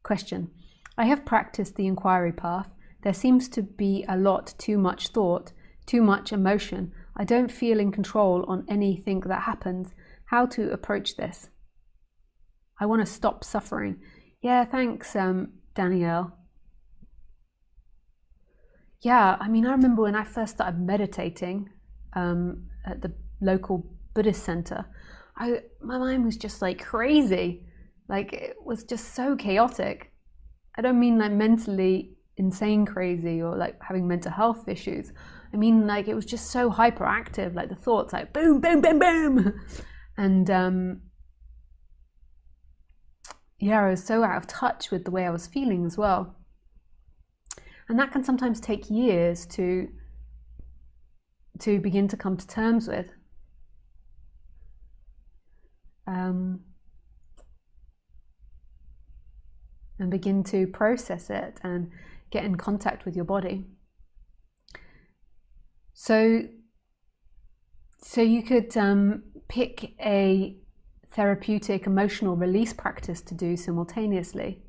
Question. I have practiced the inquiry path. There seems to be a lot too much thought, too much emotion. I don't feel in control on anything that happens. How to approach this? I want to stop suffering. Yeah, thanks, Danielle. Yeah, I mean, I remember when I first started meditating at the local Buddhist center, my mind was just like crazy. Like, it was just so chaotic. I don't mean like mentally insane crazy or like having mental health issues. I mean, like, it was just so hyperactive, like the thoughts like boom, boom, boom, boom. And yeah, I was so out of touch with the way I was feeling as well. And that can sometimes take years to begin to come to terms with. And begin to process it and get in contact with your body. So you could pick a therapeutic emotional release practice to do simultaneously.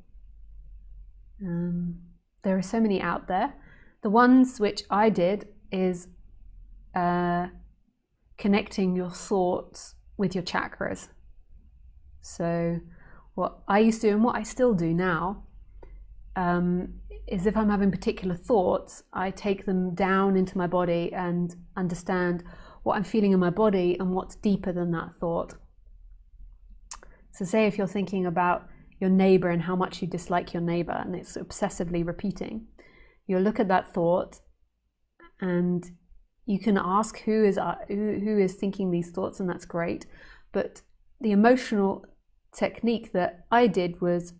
There are so many out there. The ones which I did is connecting your thoughts with your chakras. So what I used to do and what I still do now is if I'm having particular thoughts, I take them down into my body and understand what I'm feeling in my body and what's deeper than that thought. So say if you're thinking about your neighbor and how much you dislike your neighbor and it's obsessively repeating, you'll look at that thought and you can ask who is thinking these thoughts, and that's great. But the emotional technique that I did was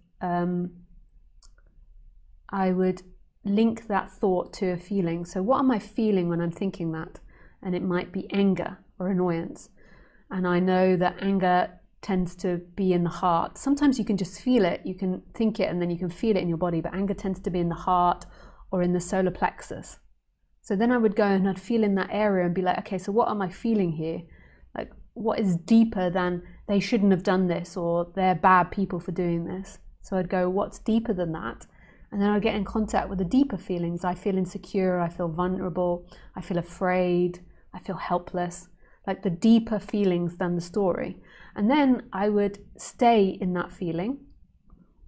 I would link that thought to a feeling. So what am I feeling when I'm thinking that? And it might be anger or annoyance. And I know that anger tends to be in the heart. Sometimes you can just feel it, you can think it and then you can feel it in your body, but anger tends to be in the heart or in the solar plexus. So then I would go and I'd feel in that area and be like, okay, so what am I feeling here? Like, what is deeper than they shouldn't have done this or they're bad people for doing this? So I'd go, what's deeper than that? And then I'd get in contact with the deeper feelings. I feel insecure, I feel vulnerable, I feel afraid, I feel helpless, like the deeper feelings than the story. And then I would stay in that feeling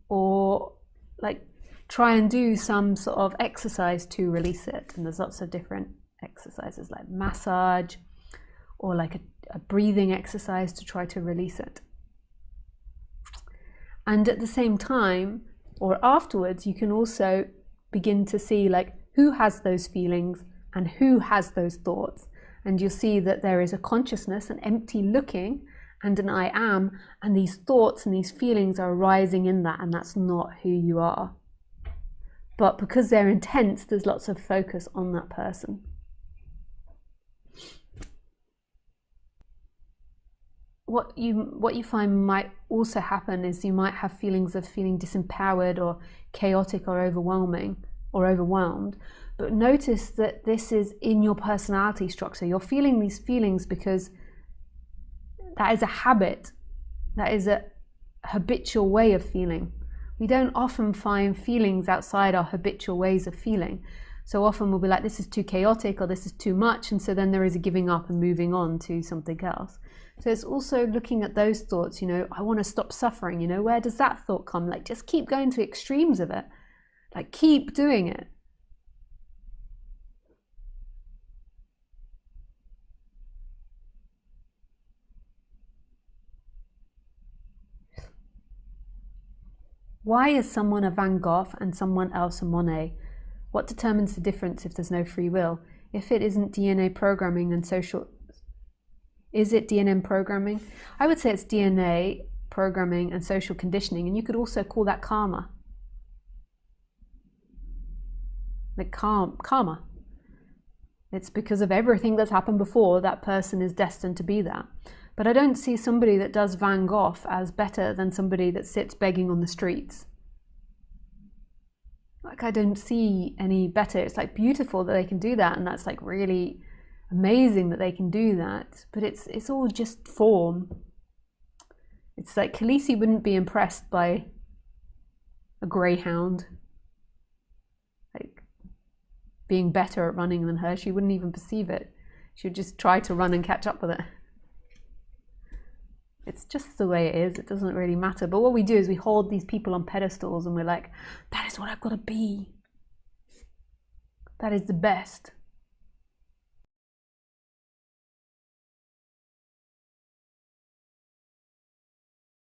or like try and do some sort of exercise to release it. And there's lots of different exercises like massage or like a breathing exercise to try to release it. And at the same time, or afterwards, you can also begin to see like who has those feelings and who has those thoughts. And you'll see that there is a consciousness, an empty looking, and an I am, and these thoughts and these feelings are arising in that, and that's not who you are. But because they're intense, there's lots of focus on that person. What you find might also happen is you might have feelings of feeling disempowered or chaotic or overwhelming or overwhelmed. But notice that this is in your personality structure. You're feeling these feelings because that is a habit. That is a habitual way of feeling. We don't often find feelings outside our habitual ways of feeling. So often we'll be like, this is too chaotic or this is too much. And so then there is a giving up and moving on to something else. So it's also looking at those thoughts, I want to stop suffering, where does that thought come? Like, just keep going to extremes of it. Like, keep doing it. Why is someone a Van Gogh and someone else a Monet? What determines the difference if there's no free will? If it isn't DNA programming and social... Is it DNA programming? I would say it's DNA programming and social conditioning, and you could also call that karma. Like karma. It's because of everything that's happened before, that person is destined to be that. But I don't see somebody that does Van Gogh as better than somebody that sits begging on the streets. Like, I don't see any better. It's like beautiful that they can do that, and that's like really amazing that they can do that. But it's all just form. It's like Khaleesi wouldn't be impressed by a greyhound, like being better at running than her, she wouldn't even perceive it. She would just try to run and catch up with it. It's just the way it is. It doesn't really matter. But what we do is we hold these people on pedestals and we're like, that is what I've got to be. That is the best.